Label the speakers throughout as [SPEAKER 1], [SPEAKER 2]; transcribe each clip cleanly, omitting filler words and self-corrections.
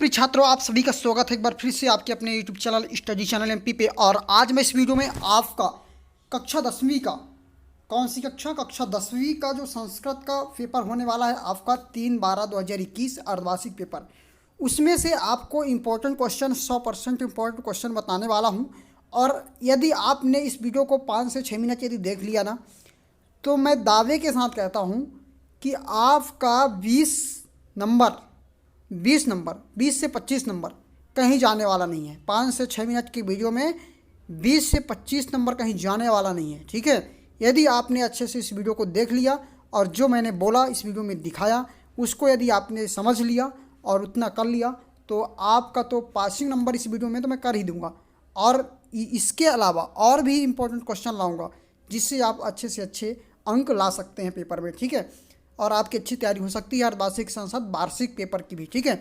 [SPEAKER 1] प्रिय छात्रों, आप सभी का स्वागत है एक बार फिर से आपके अपने YouTube channel study channel MP पे। और आज मैं इस वीडियो में आपका कक्षा 10वीं का, कौन सी कक्षा, कक्षा 10वीं का जो संस्कृत का पेपर होने वाला है आपका 3/12/2021 अर्धवार्षिक पेपर, उसमें से आपको इम्पोर्टेंट क्वेश्चन 100% इम्पोर्टेंट क्वेश्चन बताने वाला हूँ। और यदि आपने इस वीडियो को 5 से 6 मिनट यदि देख लिया ना, तो मैं दावे के साथ कहता हूँ कि आपका 20 से 25 नंबर कहीं जाने वाला नहीं है। 5 से 6 मिनट की वीडियो में 20 से 25 नंबर कहीं जाने वाला नहीं है, ठीक है। यदि आपने अच्छे से इस वीडियो को देख लिया और जो मैंने बोला इस वीडियो में दिखाया उसको यदि आपने समझ लिया और उतना कर लिया, तो आपका तो पासिंग नंबर इस वीडियो में तो मैं कर ही दूंगा। और इसके अलावा और भी इम्पोर्टेंट क्वेश्चन लाऊंगा जिससे आप अच्छे से अच्छे अंक ला सकते हैं पेपर में, ठीक है। और आपकी अच्छी तैयारी हो सकती है अर्धवार्षिक के साथ साथ वार्षिक पेपर की भी, ठीक है।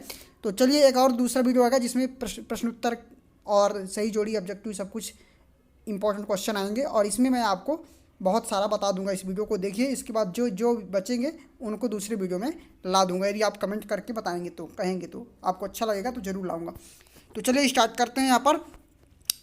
[SPEAKER 1] तो चलिए एक और दूसरा वीडियो आएगा जिसमें प्रश्न उत्तर और सही जोड़ी ऑब्जेक्टिव सब कुछ इंपॉर्टेंट क्वेश्चन आएंगे, और इसमें मैं आपको बहुत सारा बता दूंगा। इस वीडियो को देखिए, इसके बाद जो जो बचेंगे उनको दूसरे वीडियो में ला दूंगा। यदि आप कमेंट करके बताएंगे तो, कहेंगे तो आपको अच्छा लगेगा तो ज़रूर लाऊंगा। तो चलिए स्टार्ट करते हैं यहाँ पर।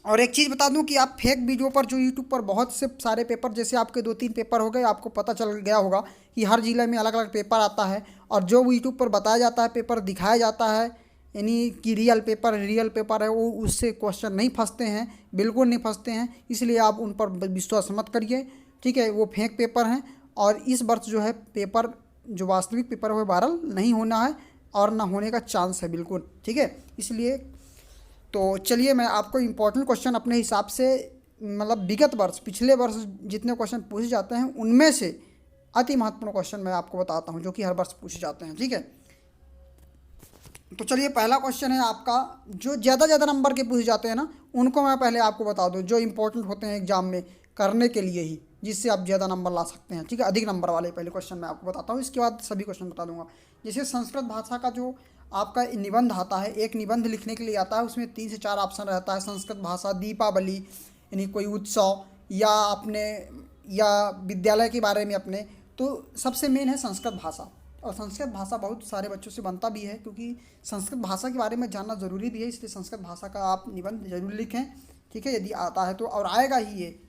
[SPEAKER 1] और एक चीज़ बता दूं कि आप फेक वीडियो पर, जो यूट्यूब पर बहुत से सारे पेपर, जैसे आपके 2-3 पेपर हो गए, आपको पता चल गया होगा कि हर ज़िले में अलग अलग पेपर आता है, और जो यूट्यूब पर बताया जाता है, पेपर दिखाया जाता है, यानी कि रियल पेपर है, वो उससे क्वेश्चन नहीं फंसते हैं, बिल्कुल नहीं फंसते हैं। इसलिए आप उन पर विश्वास मत करिए, ठीक है। वो फेक पेपर हैं। और इस वर्ष जो है पेपर, जो वास्तविक पेपर है वो वायरल नहीं होना है और ना होने का चांस है बिल्कुल, ठीक है। इसलिए तो चलिए मैं आपको इम्पोर्टेंट क्वेश्चन अपने हिसाब से, मतलब विगत वर्ष, पिछले वर्ष जितने क्वेश्चन पूछे जाते हैं उनमें से अति महत्वपूर्ण क्वेश्चन मैं आपको बताता हूं जो कि हर वर्ष पूछे जाते हैं, ठीक है। तो चलिए पहला क्वेश्चन है आपका, जो ज़्यादा नंबर के पूछे जाते हैं ना, उनको मैं पहले आपको बता दूं, जो इंपॉर्टेंट होते हैं एग्जाम में करने के लिए ही, जिससे आप ज़्यादा नंबर ला सकते हैं, ठीक है। अधिक नंबर वाले पहले क्वेश्चन मैं आपको बताता हूँ, इसके बाद सभी क्वेश्चन बता दूंगा। जैसे संस्कृत भाषा का जो आपका निबंध आता है, एक निबंध लिखने के लिए आता है, उसमें 3 से 4 ऑप्शन रहता है। संस्कृत भाषा, दीपावली यानी कोई उत्सव, या अपने, या विद्यालय के बारे में अपने। तो सबसे मेन है संस्कृत भाषा, और संस्कृत भाषा बहुत सारे बच्चों से बनता भी है, क्योंकि संस्कृत भाषा के बारे में जानना ज़रूरी भी है। इसलिए संस्कृत भाषा का आप निबंध जरूर लिखें, ठीक है, यदि आता है तो, और आएगा ही ये,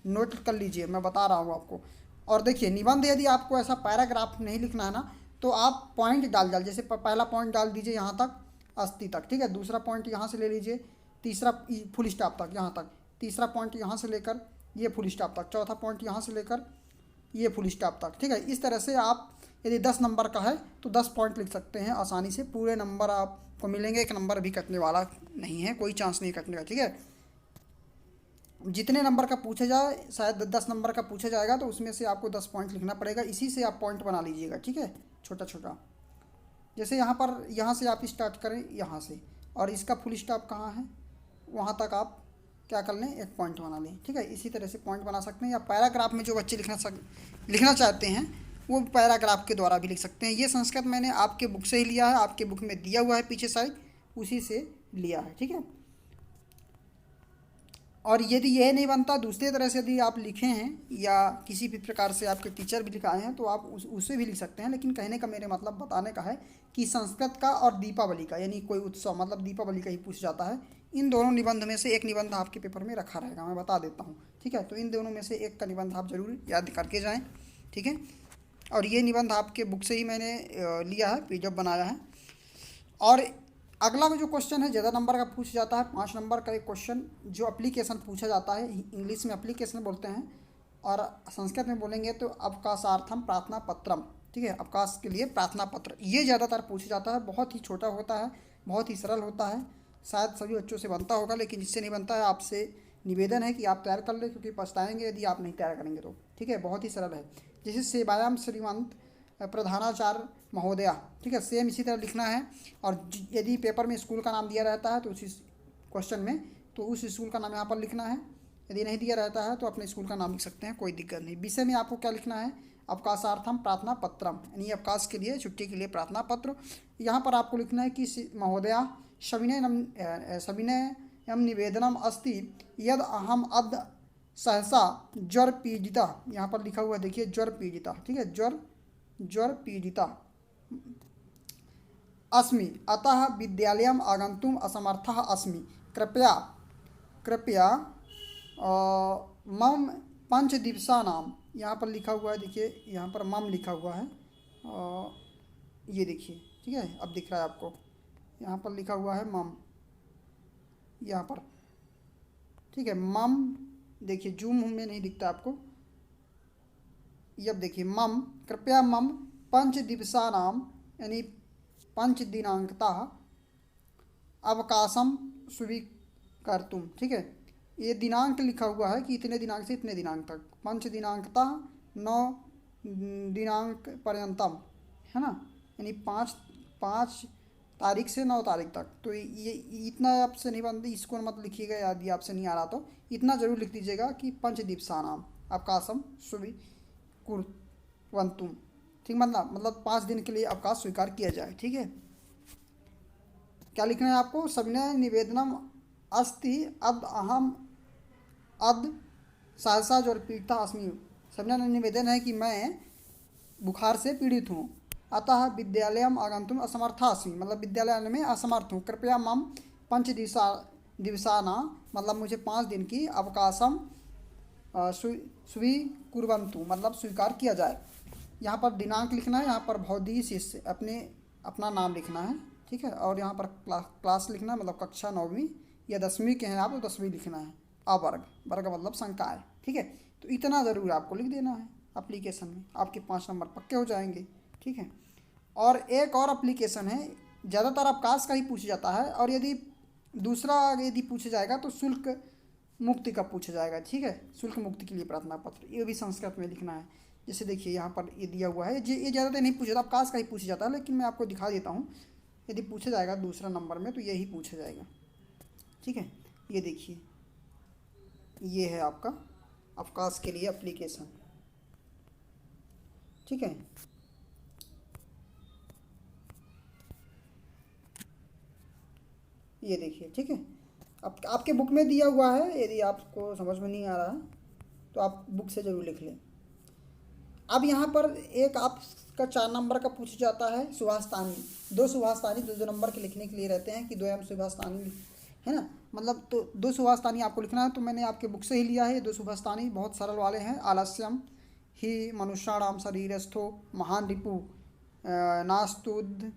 [SPEAKER 1] नोट कर लीजिए, मैं बता रहा हूँ आपको। और देखिए निबंध यदि आपको ऐसा पैराग्राफ नहीं लिखना है ना, तो आप पॉइंट डाल जैसे पहला पॉइंट डाल दीजिए यहाँ तक, अस्थि तक, ठीक है। दूसरा पॉइंट यहाँ से ले लीजिए, तीसरा फुल स्टॉप तक यहाँ तक, तीसरा पॉइंट यहाँ से लेकर ये फुल स्टॉप तक, चौथा पॉइंट यहाँ से लेकर ये फुल स्टॉप तक, ठीक है। इस तरह से आप यदि 10 नंबर का है तो 10 पॉइंट लिख सकते हैं आसानी से, पूरे नंबर आपको मिलेंगे, एक नंबर भी कटने वाला नहीं है, कोई चांस नहीं कटने का, ठीक है। जितने नंबर का पूछा जाए, शायद 10 नंबर का पूछा जाएगा, तो उसमें से आपको 10 पॉइंट लिखना पड़ेगा। इसी से आप पॉइंट बना लीजिएगा, ठीक है, छोटा छोटा। जैसे यहाँ पर, यहाँ से आप स्टार्ट करें यहाँ से, और इसका फुल स्टॉप कहाँ है, वहाँ तक आप क्या कर लें, एक पॉइंट बना लें, ठीक है। इसी तरह से पॉइंट बना सकते हैं, या पैराग्राफ में जो बच्चे लिखना चाहते हैं वो पैराग्राफ के द्वारा भी लिख सकते हैं। ये संस्कृत मैंने आपके बुक से ही लिया है, आपके बुक में दिया हुआ है पीछे साइड, उसी से लिया है, ठीक है। और यदि यह नहीं बनता, दूसरी तरह से यदि आप लिखे हैं, या किसी भी प्रकार से आपके टीचर भी लिखाए हैं, तो आप उससे भी लिख सकते हैं। लेकिन कहने का मेरे मतलब बताने का है कि संस्कृत का और दीपावली का, यानी कोई उत्सव, मतलब दीपावली का ही पूछ जाता है, इन दोनों निबंध में से एक निबंध आपके पेपर में रखा रहेगा, मैं बता देता हूँ, ठीक है। तो इन दोनों में से एक का निबंध आप जरूर याद करके जाएँ, ठीक है। और ये निबंध आपके बुक से ही मैंने लिया है, पीडीएफ बनाया है। और अगला जो क्वेश्चन है ज़्यादा नंबर का पूछा जाता है, 5 नंबर का एक क्वेश्चन, जो एप्लीकेशन पूछा जाता है। इंग्लिश में एप्लीकेशन बोलते हैं, और संस्कृत में बोलेंगे तो अवकाशार्थम प्रार्थना पत्रम, ठीक है, अवकाश के लिए प्रार्थना पत्र। ये ज़्यादातर पूछा जाता है, बहुत ही छोटा होता है, बहुत ही सरल होता है, शायद सभी बच्चों से बनता होगा, लेकिन जिससे नहीं बनता है आपसे निवेदन है कि आप तैयार कर लें, क्योंकि पछताएंगे यदि आप नहीं तैयार करेंगे तो, ठीक है। बहुत ही सरल है। जैसे सेवायाम श्रीमंत प्रधानाचार्य महोदया, ठीक है, सेम इसी तरह लिखना है। और यदि पेपर में स्कूल का नाम दिया रहता है तो उसी क्वेश्चन में, तो उस स्कूल का नाम यहाँ पर लिखना है। यदि नहीं दिया रहता है तो अपने स्कूल का नाम लिख सकते हैं, कोई दिक्कत नहीं। विषय में आपको क्या लिखना है, अवकाशार्थम प्रार्थना पत्रम, यानी अवकाश के लिए, छुट्टी के लिए प्रार्थना पत्र। यहाँ पर आपको लिखना है कि महोदया सविनयम निवेदनम अस्ति यद अहम अद्य सहसा ज्वर पीड़िता, यहाँ पर लिखा हुआ है, देखिए ज्वर पीड़िता, ठीक है, ज्वर पीड़िता। अस्मि अतः विद्यालयम् आगन्तुम् असमर्थः अस्मि। कृपया कृपया मम 5 दिवसानां, यहाँ पर लिखा हुआ है, देखिए यहाँ पर मम लिखा हुआ है, ये देखिए, ठीक है, अब दिख रहा है आपको, यहाँ पर लिखा हुआ है मम, यहाँ पर, ठीक है, मम, देखिए जूम में नहीं दिखता आपको, ये अब देखिए मम, कृपया मम 5 दिवसानां यानी 5 दिनांकतः अवकाशम स्वीकर्तुं, ठीक है, ये दिनांक लिखा हुआ है कि इतने दिनांक से इतने दिनांक तक, 5 दिनांकतः 9 दिनांक पर्यंतम, है ना, यानी 5 तारीख से 9 तारीख तक। तो ये इतना आपसे नहीं बनती, इसको मत लिखिएगा, यदि आपसे नहीं आ रहा तो इतना ज़रूर लिख दीजिएगा कि 5 दिवसानाम अवकाशम स्वीकुर्वन्तुम, ठीक, मतलब 5 दिन के लिए अवकाश स्वीकार किया जाए, ठीक है। क्या लिखना है आपको? सविनय निवेदनम अस्ति अद अहम अद सहसा ज्वर पीड़िता अस्मि। सविनय निवेदन है कि मैं बुखार से पीड़ित हूँ। अतः विद्यालयम आगन्तुम असमर्था अस्मि, मतलब विद्यालय आने में असमर्थ हूँ। कृपया मम 5 दिवसाना, मतलब मुझे 5 दिन की अवकाशम स्वीकुर्वन्तु, मतलब स्वीकार किया जाए। यहाँ पर दिनांक लिखना है, यहाँ पर भौदी शिष्य अपना नाम लिखना है, ठीक है, और यहाँ पर क्लास लिखना है, मतलब कक्षा 9वीं या 10वीं के हैं आप तो 10वीं लिखना है। अवर्ग, वर्ग मतलब संकाय, ठीक है। तो इतना ज़रूर आपको लिख देना है एप्लीकेशन में, आपके 5 नंबर पक्के हो जाएंगे, ठीक है। और एक और एप्लीकेशन है, ज़्यादातर अवकाश का ही पूछा जाता है, और यदि दूसरा यदि पूछा जाएगा तो शुल्क मुक्ति का पूछा जाएगा, ठीक है। शुल्क मुक्ति के लिए प्रार्थना पत्र, ये भी संस्कृत में लिखना है। जैसे देखिए यहाँ पर ये दिया हुआ है, ये ज़्यादातर नहीं पूछा जाता, अवकाश का ही पूछा जाता है, लेकिन मैं आपको दिखा देता हूँ। यदि पूछा जाएगा दूसरा नंबर में तो यही पूछा जाएगा, ठीक है। ये देखिए, ये है आपका अवकाश के लिए एप्लीकेशन, ठीक है। ये देखिए, ठीक है, अब आपके बुक में दिया हुआ है, यदि आपको समझ में नहीं आ रहा है तो आप बुक से ज़रूर लिख लें। अब यहाँ पर एक आपका 4 नंबर का पूछा जाता है सुभाषतानी। 2 सुभाषतानी 2 नंबर के लिखने के लिए रहते हैं कि 2 सुभाषतानी, है ना, मतलब तो 2 सुभाषतानी आपको लिखना है। तो मैंने आपके बुक से ही लिया है। 2 सुभाषतानी बहुत सरल वाले हैं। आलस्यम ही मनुष्याणाम शरीरस्थो महान रिपु नास्तुद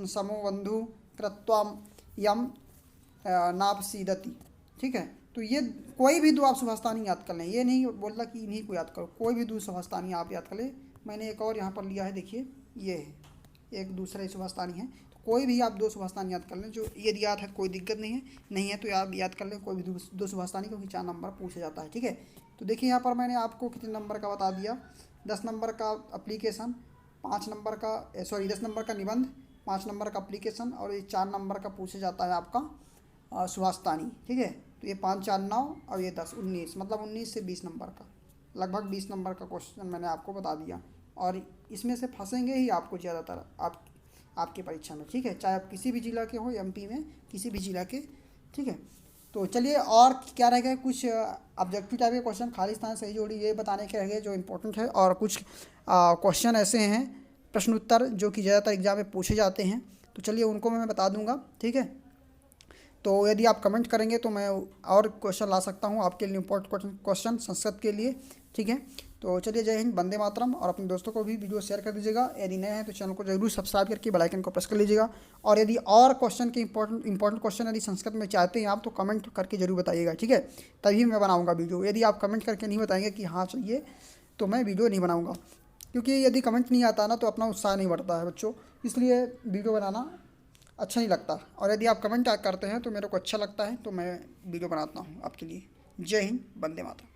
[SPEAKER 1] समो बंधु कृत्वाम यम नापसीदति, ठीक है। तो ये कोई भी 2 आप सुभाषतानी याद कर लें, ये नहीं बोल रहा कि इन्हीं को याद करो, कोई भी 2 सुभाषतानी आप याद कर लें। मैंने एक और यहाँ पर लिया है, देखिए ये है, एक दूसरा सुभाषतानी है। तो कोई भी आप 2 सुभाषतानी याद कर लें, जो यदि याद है कोई दिक्कत नहीं है तो आप याद कर लें कोई भी 2 सुभाषतानी, क्योंकि 4 नंबर पूछा जाता है, ठीक है। तो देखिए यहाँ पर मैंने आपको कितने नंबर का बता दिया। 10 नंबर का एप्लीकेशन, 5 नंबर का 10 नंबर का निबंध, 5 नंबर का एप्लीकेशन, और ये 4 नंबर का पूछा जाता है आपका सुभाषतानी, ठीक है। तो ये 5 4 9 और ये 10 19, मतलब 19 से 20 नंबर का, लगभग 20 नंबर का क्वेश्चन मैंने आपको बता दिया। और इसमें से फंसेंगे ही आपको ज़्यादातर आपके परीक्षा में, ठीक है, चाहे आप किसी भी जिला के हो, एमपी में किसी भी जिला के, ठीक है। तो चलिए, और क्या रह गया, कुछ ऑब्जेक्टिव टाइप के क्वेश्चन, खाली स्थान सही जोड़ी, ये बताने के रह गए जो इम्पोर्टेंट है। और कुछ क्वेश्चन ऐसे हैं प्रश्नोत्तर जो कि ज़्यादातर एग्जाम में पूछे जाते हैं, तो चलिए उनको मैं बता दूंगा, ठीक है। तो यदि आप कमेंट करेंगे तो मैं और क्वेश्चन ला सकता हूँ आपके लिए, इम्पोर्टेंट क्वेश्चन संस्कृत के लिए, ठीक है। तो चलिए, जय हिंद, वंदे मातरम। और अपने दोस्तों को भी वीडियो शेयर कर दीजिएगा। यदि नए हैं तो चैनल को जरूर सब्सक्राइब करके बेल आइकन को प्रेस कर लीजिएगा। और यदि और क्वेश्चन के इंपॉर्टेंट क्वेश्चन यदि संस्कृत में चाहते हैं आप, तो कमेंट करके जरूर बताइएगा, ठीक है, तभी मैं बनाऊँगा वीडियो। यदि आप कमेंट करके नहीं बताएंगे कि हाँ चाहिए, तो मैं वीडियो नहीं बनाऊँगा, क्योंकि यदि कमेंट नहीं आता ना तो अपना उत्साह नहीं बढ़ता है बच्चों, इसलिए वीडियो बनाना अच्छा नहीं लगता। और यदि आप कमेंट करते हैं तो मेरे को अच्छा लगता है, तो मैं वीडियो बनाता हूँ आपके लिए। जय हिंद, वंदे मातरम।